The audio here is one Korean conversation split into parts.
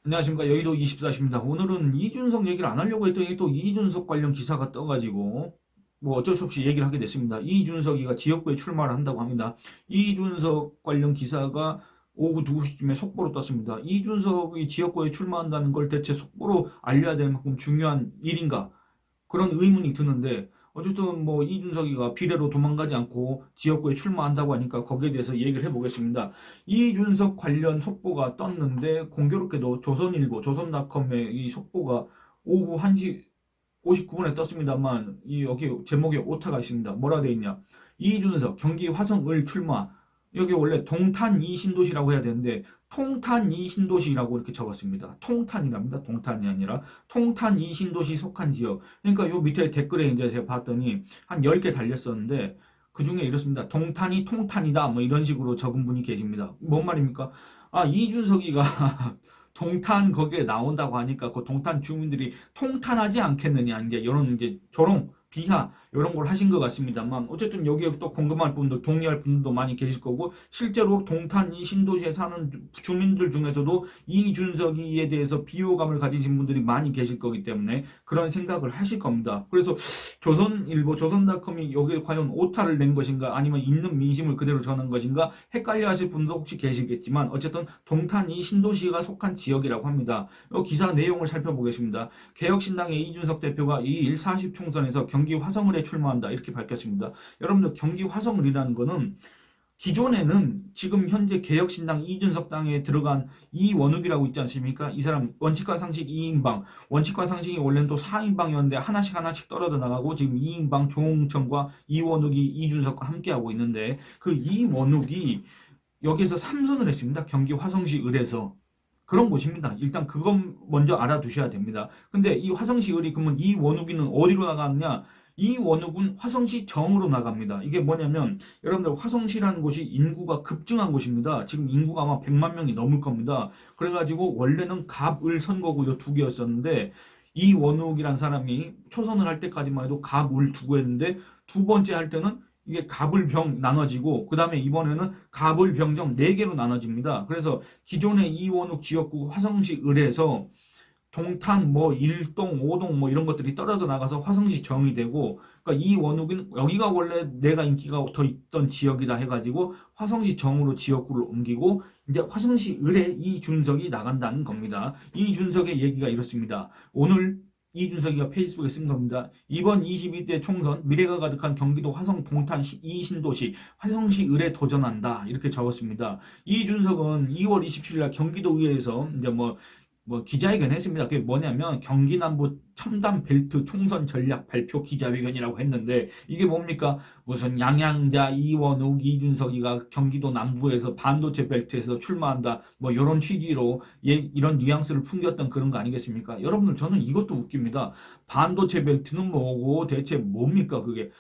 안녕하십니까. 여의도 24시입니다. 오늘은 이준석 얘기를 안 하려고 했더니 또 이준석 관련 기사가 떠가지고 뭐 어쩔 수 없이 얘기를 하게 됐습니다. 이준석이가 지역구에 출마를 한다고 합니다. 이준석 관련 기사가 오후 2시쯤에 속보로 떴습니다. 이준석이 지역구에 출마한다는 걸 대체 속보로 알려야 될 만큼 중요한 일인가? 그런 의문이 드는데 어쨌든 뭐 이준석이가 비례로 도망가지 않고 지역구에 출마한다고 하니까 거기에 대해서 얘기를 해보겠습니다. 이준석 관련 속보가 떴는데 공교롭게도 조선일보, 조선닷컴의 이 속보가 오후 1시 59분에 떴습니다만 이 여기 제목에 오타가 있습니다. 뭐라 되어 있냐? 이준석 경기 화성을 출마. 여기 원래 동탄 이신도시라고 해야 되는데 통탄 이신도시라고 이렇게 적었습니다. 통탄이랍니다. 동탄이 아니라 통탄 이신도시 속한 지역. 그러니까 요 밑에 댓글에 이제 제가 봤더니 한 10개 달렸었는데 그 중에 이렇습니다. 동탄이 통탄이다. 뭐 이런 식으로 적은 분이 계십니다. 뭔 말입니까? 아, 이준석이가 동탄 거기에 나온다고 하니까 그 동탄 주민들이 통탄하지 않겠느냐 이제 이런 이제 조롱 비하 이런 걸 하신 것 같습니다만 어쨌든 여기에 또 궁금한 분들 동의할 분들도 많이 계실 거고 실제로 동탄 이 신도시에 사는 주민들 중에서도 이준석이에 대해서 비호감을 가지신 분들이 많이 계실 거기 때문에 그런 생각을 하실 겁니다. 그래서 조선일보 조선닷컴이 여기에 과연 오타를 낸 것인가 아니면 있는 민심을 그대로 전한 것인가 헷갈려 하실 분도 혹시 계시겠지만 어쨌든 동탄 이 신도시가 속한 지역이라고 합니다. 이 기사 내용을 살펴보겠습니다. 개혁신당의 이준석 대표가 2일 40총선에서 경기 화성을에 출마한다 이렇게 밝혔습니다. 여러분들 경기 화성을이라는 거는 기존에는 지금 현재 개혁신당 이준석 당에 들어간 이원욱이라고 있지 않습니까? 이 사람 원칙과 상식 2인방 원칙과 상식이 원래는 또 4인방이었는데 하나씩 떨어져 나가고 지금 2인방 조홍천과 이원욱이 이준석과 함께하고 있는데 그 이원욱이 여기서 3선을 했습니다. 경기 화성시 을에서. 그런 곳입니다. 일단 그건 먼저 알아두셔야 됩니다. 근데 이 화성시 을이 그러면 이 원욱이는 어디로 나갔냐? 이 원욱은 화성시 정으로 나갑니다. 이게 뭐냐면 여러분들 화성시라는 곳이 인구가 급증한 곳입니다. 지금 인구가 아마 100만 명이 넘을 겁니다. 그래가지고 원래는 갑, 을 선거구 이 두 개였었는데 이 원욱이란 사람이 초선을 할 때까지만 해도 갑, 을 두 개였는데 두 번째 할 때는 이게 갑을병 나눠지고 그 다음에 이번에는 갑을병정 4개로 나눠집니다. 그래서 기존의 이원욱 지역구 화성시 을에서 동탄 뭐 1동, 5동 뭐 이런 것들이 떨어져 나가서 화성시 정이 되고 그러니까 이원욱은 여기가 원래 내가 인기가 더 있던 지역이다 해가지고 화성시 정으로 지역구를 옮기고 이제 화성시 을에 이준석이 나간다는 겁니다. 이준석의 얘기가 이렇습니다. 오늘 이준석이가 페이스북에 쓴 겁니다. 이번 22대 총선 미래가 가득한 경기도 화성 동탄 이신도시 화성시 을에 도전한다 이렇게 적었습니다. 이준석은 2월 27일 날 경기도의회에서 이제 뭐 기자회견 했습니다. 그게 뭐냐면 경기 남부 첨단 벨트 총선 전략 발표 기자회견이라고 했는데 이게 뭡니까? 무슨 양양자 이원욱 이준석이가 경기도 남부에서 반도체 벨트에서 출마한다 뭐 이런 취지로 이런 뉘앙스를 풍겼던 그런 거 아니겠습니까? 여러분들 저는 이것도 웃깁니다. 반도체 벨트는 뭐고 대체 뭡니까 그게?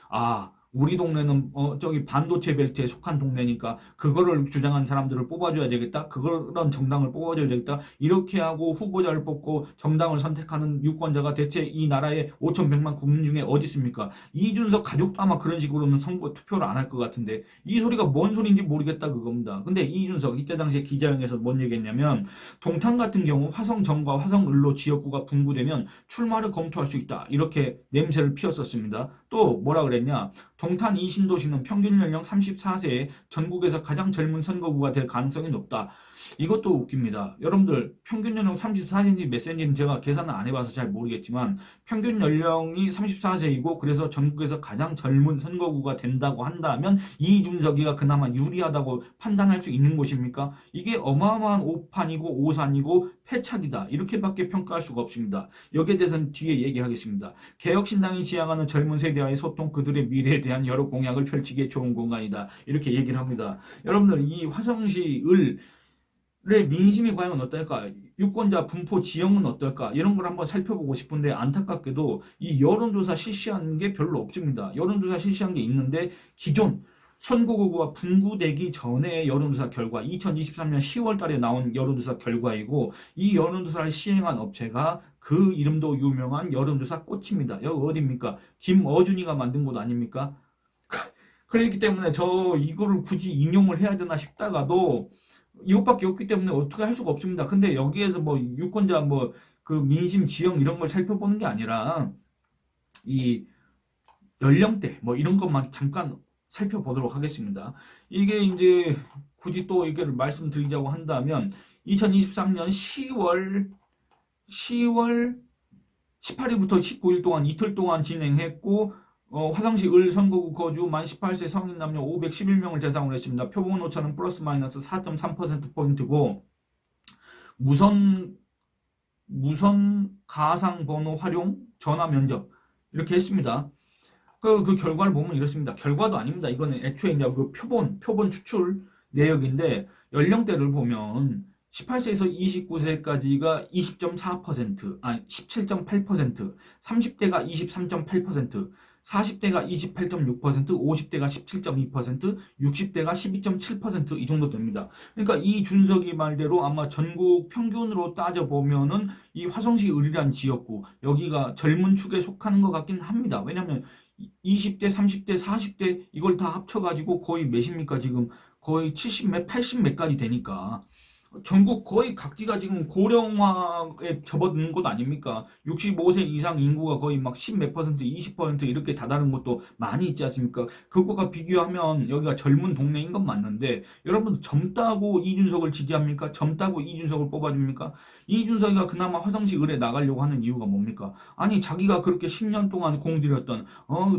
우리 동네는 저기 반도체 벨트에 속한 동네니까 그거를 주장한 사람들을 뽑아줘야 되겠다. 그런 정당을 뽑아줘야 되겠다. 이렇게 하고 후보자를 뽑고 정당을 선택하는 유권자가 대체 이 나라의 5,100만 국민 중에 어디 있습니까? 이준석 가족도 아마 그런 식으로는 선거 투표를 안 할 것 같은데 이 소리가 뭔 소리인지 모르겠다 그겁니다. 근데 이준석 이때 당시에 기자회견에서 뭔 얘기했냐면 동탄 같은 경우 화성정과 화성을로 지역구가 분구되면 출마를 검토할 수 있다. 이렇게 냄새를 피웠었습니다. 또 뭐라 그랬냐? 동탄 이 신도시는 평균 연령 34세에 전국에서 가장 젊은 선거구가 될 가능성이 높다. 이것도 웃깁니다. 여러분들 평균 연령 34세인지 몇 세인지는 제가 계산을 안 해봐서 잘 모르겠지만 평균 연령이 34세이고 그래서 전국에서 가장 젊은 선거구가 된다고 한다면 이준석이가 그나마 유리하다고 판단할 수 있는 곳입니까? 이게 어마어마한 오판이고 오산이고 패착이다. 이렇게밖에 평가할 수가 없습니다. 여기에 대해서는 뒤에 얘기하겠습니다. 개혁신당이 지향하는 젊은 세대와의 소통 그들의 미래에 대한 여러 공약을 펼치기에 좋은 공간이다. 이렇게 얘기를 합니다. 여러분들 이 화성시 을의 민심이 과연 어떨까? 유권자 분포 지형은 어떨까? 이런 걸 한번 살펴보고 싶은데 안타깝게도 이 여론조사 실시한 게 별로 없습니다. 여론조사 실시한 게 있는데 기존 선거구가 분구되기 전에 여론조사 결과 2023년 10월 달에 나온 여론조사 결과이고 이 여론조사를 시행한 업체가 그 이름도 유명한 여론조사 꽃입니다. 여기 어디입니까? 김어준이가 만든 곳 아닙니까? 그렇기 때문에 이거를 굳이 인용을 해야 되나 싶다가도 이것밖에 없기 때문에 어떻게 할 수가 없습니다. 근데 여기에서 뭐 유권자 뭐 그 민심 지형 이런 걸 살펴보는 게 아니라 이 연령대 뭐 이런 것만 잠깐 살펴보도록 하겠습니다. 이게 이제 굳이 또 이걸 말씀드리자고 한다면 2023년 10월 18일부터 19일 동안 이틀 동안 진행했고 화성시 을 선거구 거주 만 18세 성인 남녀 511명을 대상으로 했습니다. 표본 오차는 플러스 마이너스 4.3%포인트고 무선 가상 번호 활용 전화 면접 이렇게 했습니다. 그 결과를 보면 이렇습니다. 결과도 아닙니다. 이거는 애초에 이제 그 표본 추출 내역인데 연령대를 보면 18세에서 29세까지가 20.4%, 아니 17.8%, 30대가 23.8%, 40대가 28.6%, 50대가 17.2%, 60대가 12.7%이 정도 됩니다. 그러니까 이 준석이 말대로 아마 전국 평균으로 따져보면은 이 화성시 을이란 지역구, 여기가 젊은 축에 속하는 것 같긴 합니다. 왜냐하면 20대, 30대, 40대 이걸 다 합쳐가지고 거의 몇입니까? 지금 거의 70몇, 80몇까지 되니까 전국 거의 각지가 지금 고령화에 접어드는 곳 아닙니까? 65세 이상 인구가 거의 막 10 몇 퍼센트, 20% 이렇게 다다른 곳도 많이 있지 않습니까? 그거가 비교하면 여기가 젊은 동네인 건 맞는데 여러분 젊다고 이준석을 지지합니까? 젊다고 이준석을 뽑아줍니까? 이준석이가 그나마 화성시 을에 나가려고 하는 이유가 뭡니까? 아니 자기가 그렇게 10년 동안 공들였던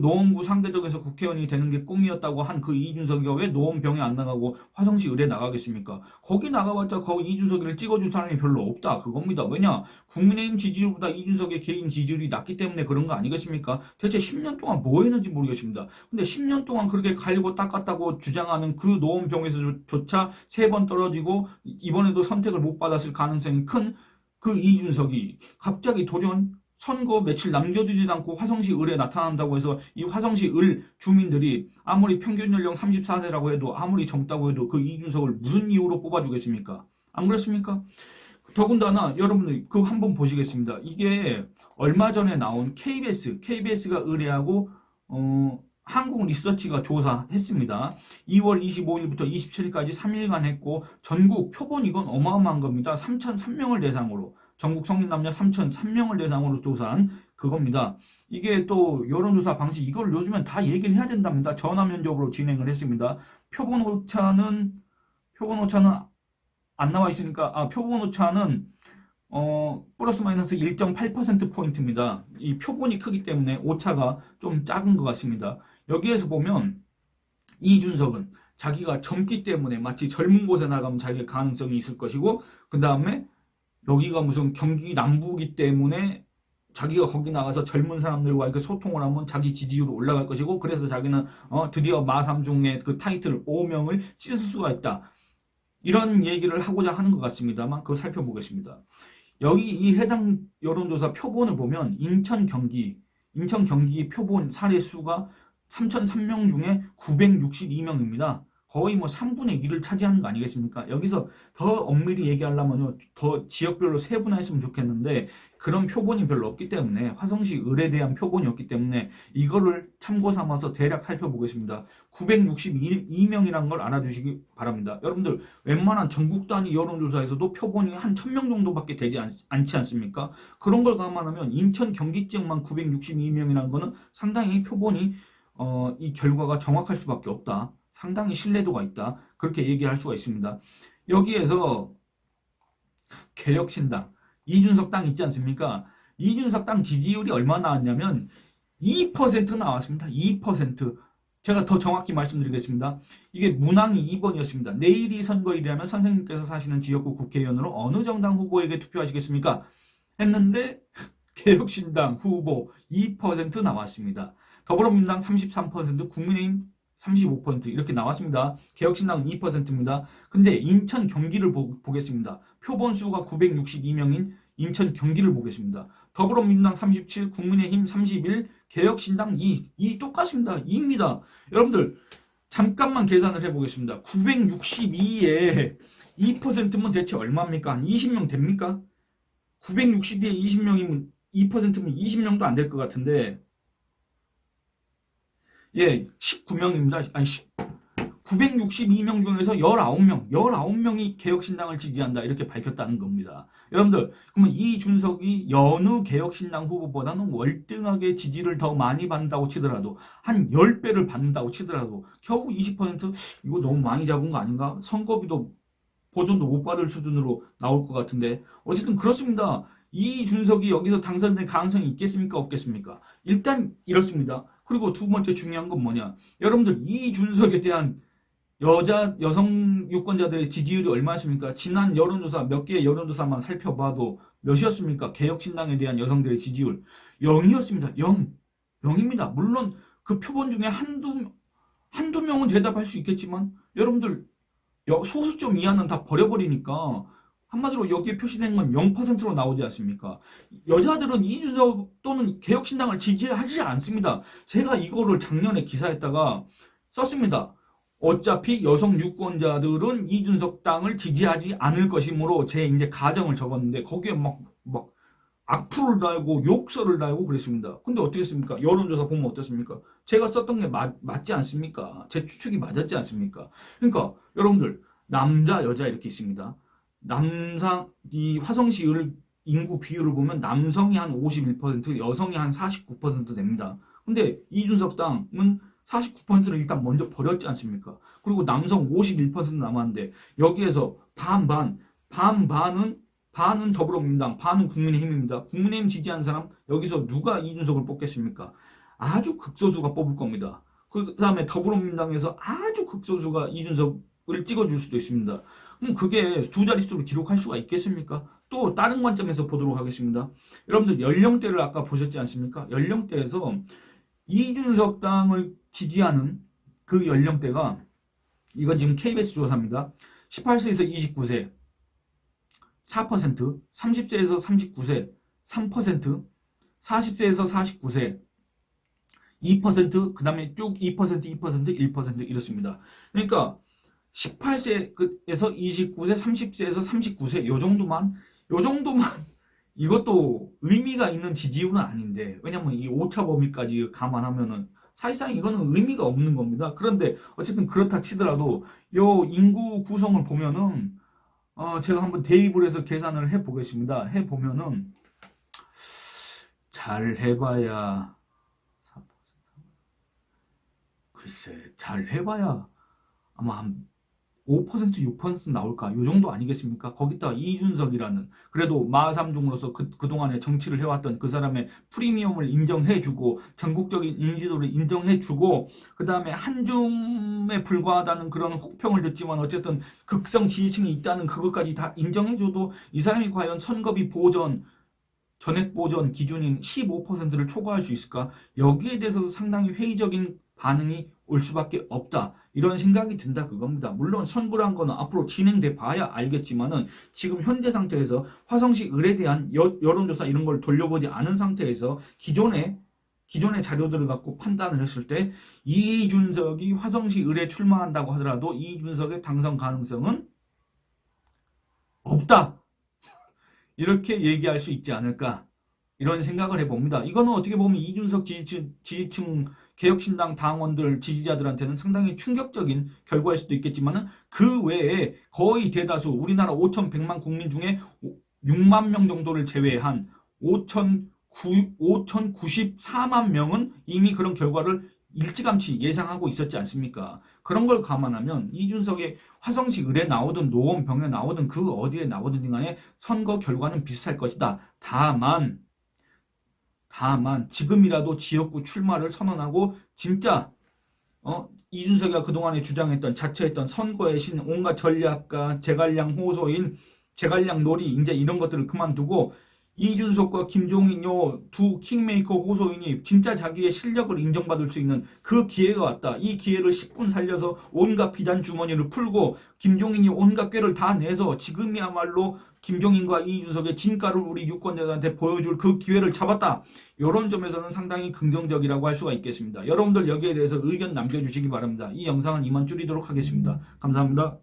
노원구 상대동에서 국회의원이 되는 게 꿈이었다고 한 그 이준석이가 왜 노원병에 안 나가고 화성시 을에 나가겠습니까? 거기 나가봤자 거기 이준석이를 찍어줄 사람이 별로 없다 그겁니다. 왜냐? 국민의힘 지지율보다 이준석의 개인 지지율이 낮기 때문에 그런 거 아니겠습니까? 대체 10년 동안 뭐 했는지 모르겠습니다. 근데 10년 동안 그렇게 갈고 닦았다고 주장하는 그 노원병에서조차 3번 떨어지고 이번에도 선택을 못 받았을 가능성이 큰 그 이준석이 갑자기 돌연 선거 며칠 남겨두지도 않고 화성시 을에 나타난다고 해서 이 화성시 을 주민들이 아무리 평균 연령 34세라고 해도 아무리 젊다고 해도 그 이준석을 무슨 이유로 뽑아주겠습니까? 안 그렇습니까? 더군다나 여러분들 그거 한번 보시겠습니다. 이게 얼마 전에 나온 KBS가 의뢰하고 한국 리서치가 조사했습니다. 2월 25일부터 27일까지 3일간 했고 전국 표본 이건 어마어마한 겁니다. 3,003명을 대상으로 전국 성인 남녀 3,003명을 대상으로 조사한 그겁니다. 이게 또 여론조사 방식 이걸 요즘엔 다 얘기를 해야 된답니다. 전화 면접으로 진행을 했습니다. 표본 오차는 안 나와 있으니까 표본 오차는 플러스 마이너스 1.8%포인트입니다. 이 표본이 크기 때문에 오차가 좀 작은 것 같습니다. 여기에서 보면 이준석은 자기가 젊기 때문에 마치 젊은 곳에 나가면 자기의 가능성이 있을 것이고 그 다음에 여기가 무슨 경기 남부이기 때문에 자기가 거기 나가서 젊은 사람들과 이렇게 소통을 하면 자기 지지율이 올라갈 것이고 그래서 자기는 드디어 마삼중의 그 타이틀 5명을 씻을 수가 있다. 이런 얘기를 하고자 하는 것 같습니다만 그걸 살펴보겠습니다. 여기 이 해당 여론조사 표본을 보면 인천 경기 표본 사례 수가 3,003명 중에 962명입니다. 거의 뭐 3분의 1을 차지하는 거 아니겠습니까? 여기서 더 엄밀히 얘기하려면 더 지역별로 세분화했으면 좋겠는데 그런 표본이 별로 없기 때문에 화성시 을에 대한 표본이 없기 때문에 이거를 참고 삼아서 대략 살펴보겠습니다. 962명이라는 걸 알아주시기 바랍니다. 여러분들 웬만한 전국 단위 여론조사에서도 표본이 한 1,000명 정도밖에 되지 않지 않습니까? 그런 걸 감안하면 인천 경기 지역만 962명이라는 거는 상당히 표본이 이 결과가 정확할 수밖에 없다. 상당히 신뢰도가 있다. 그렇게 얘기할 수가 있습니다. 여기에서 개혁신당, 이준석 당 있지 않습니까? 이준석 당 지지율이 얼마 나왔냐면 2% 나왔습니다. 2%. 제가 더 정확히 말씀드리겠습니다. 이게 문항이 2번이었습니다. 내일이 선거일이라면 선생님께서 사시는 지역구 국회의원으로 어느 정당 후보에게 투표하시겠습니까? 했는데 개혁신당 후보 2% 나왔습니다. 더불어민주당 33%, 국민의힘 35% 이렇게 나왔습니다. 개혁신당은 2%입니다. 근데 인천 경기를 보겠습니다. 표본 수가 962명인 인천 경기를 보겠습니다. 더불어민주당 37, 국민의힘 31, 개혁신당 2. 이 똑같습니다. 2입니다. 여러분들 잠깐만 계산을 해보겠습니다. 962에 2%면 대체 얼마입니까? 한 20명 됩니까? 962에 20명이면 2%면 20명도 안 될 것 같은데 예, 19명입니다. 아니 962명 중에서 19명이 개혁신당을 지지한다 이렇게 밝혔다는 겁니다. 여러분들 그러면 이준석이 여느 개혁신당 후보보다는 월등하게 지지를 더 많이 받는다고 치더라도 한 10배를 받는다고 치더라도 겨우 20% 이거 너무 많이 잡은 거 아닌가? 선거비도 보전도 못 받을 수준으로 나올 것 같은데 어쨌든 그렇습니다. 이준석이 여기서 당선될 가능성이 있겠습니까? 없겠습니까? 일단 이렇습니다. 그리고 두 번째 중요한 건 뭐냐? 여러분들 이준석에 대한 여성 유권자들의 지지율이 얼마였습니까? 지난 여론조사 몇 개의 여론조사만 살펴봐도 몇이었습니까? 개혁신당에 대한 여성들의 지지율 0이었습니다. 0입니다. 물론 그 표본 중에 한두 명은 대답할 수 있겠지만 여러분들 소수점 이하는 다 버려버리니까 한마디로 여기에 표시된 건 0%로 나오지 않습니까? 여자들은 이준석 또는 개혁신당을 지지하지 않습니다. 제가 이거를 작년에 기사에다가 썼습니다. 어차피 여성 유권자들은 이준석 당을 지지하지 않을 것이므로 제 이제 가정을 적었는데 거기에 막 악플을 달고 욕설을 달고 그랬습니다. 근데 어떻게 했습니까? 여론조사 보면 어떻습니까? 제가 썼던 게 맞지 않습니까? 제 추측이 맞았지 않습니까? 그러니까 여러분들 남자 여자 이렇게 있습니다. 이 화성시 인구 비율을 보면 남성이 한 51%, 여성이 한 49% 됩니다. 근데 이준석 당은 49%를 일단 먼저 버렸지 않습니까? 그리고 남성 51% 남았는데 여기에서 반은 더불어민주당, 반은 국민의힘입니다. 국민의힘 지지한 사람 여기서 누가 이준석을 뽑겠습니까? 아주 극소수가 뽑을 겁니다. 그 다음에 더불어민주당에서 아주 극소수가 이준석을 찍어줄 수도 있습니다. 그럼 그게 두 자릿수로 기록할 수가 있겠습니까? 또 다른 관점에서 보도록 하겠습니다. 여러분들 연령대를 아까 보셨지 않습니까? 연령대에서 이준석 당을 지지하는 그 연령대가 이건 지금 KBS 조사입니다. 18세에서 29세 4%, 30세에서 39세 3%, 40세에서 49세 2%, 그 다음에 쭉 2%, 1% 이렇습니다. 그러니까 18세에서 29세, 30세에서 39세 요 정도만 이것도 의미가 있는 지지율은 아닌데 왜냐면 이 오차 범위까지 감안하면은 사실상 이거는 의미가 없는 겁니다. 그런데 어쨌든 그렇다 치더라도 요 인구 구성을 보면은 제가 한번 대입을 해서 계산을 해보겠습니다. 해보면은 잘 해봐야 글쎄 잘 해봐야 아마 한 5%, 6% 나올까? 요 정도 아니겠습니까? 거기다가 이준석이라는 그래도 마삼중으로서 그동안에 정치를 해왔던 그 사람의 프리미엄을 인정해주고 전국적인 인지도를 인정해주고 그 다음에 한줌에 불과하다는 그런 혹평을 듣지만 어쨌든 극성 지지층이 있다는 그것까지 다 인정해줘도 이 사람이 과연 선거비 보전 전액 보전 기준인 15%를 초과할 수 있을까? 여기에 대해서도 상당히 회의적인 반응이 올 수밖에 없다. 이런 생각이 든다 그겁니다. 물론 선거란 거는 앞으로 진행돼 봐야 알겠지만은 지금 현재 상태에서 화성시 을에 대한 여론조사 이런 걸 돌려보지 않은 상태에서 기존의 자료들을 갖고 판단을 했을 때 이준석이 화성시 을에 출마한다고 하더라도 이준석의 당선 가능성은 없다. 이렇게 얘기할 수 있지 않을까. 이런 생각을 해봅니다. 이거는 어떻게 보면 이준석 지지층 개혁신당 당원들 지지자들한테는 상당히 충격적인 결과일 수도 있겠지만 그 외에 거의 대다수 우리나라 5,100만 국민 중에 6만 명 정도를 제외한 5,094만 명은 이미 그런 결과를 일찌감치 예상하고 있었지 않습니까? 그런 걸 감안하면 이준석의 화성시 을에 나오든 노원병에 나오든 그 어디에 나오든 간에 선거 결과는 비슷할 것이다. 다만 지금이라도 지역구 출마를 선언하고 진짜 이준석이가 그동안에 주장했던 자처했던 선거의 신 온갖 전략가 제갈량 호소인 제갈량 놀이 이제 이런 것들을 그만두고 이준석과 김종인 요 두 킹메이커 호소인이 진짜 자기의 실력을 인정받을 수 있는 그 기회가 왔다. 이 기회를 10분 살려서 온갖 비단 주머니를 풀고 김종인이 온갖 꾀를 다 내서 지금이야말로 김종인과 이준석의 진가를 우리 유권자들한테 보여줄 그 기회를 잡았다. 이런 점에서는 상당히 긍정적이라고 할 수가 있겠습니다. 여러분들 여기에 대해서 의견 남겨주시기 바랍니다. 이 영상은 이만 줄이도록 하겠습니다. 감사합니다.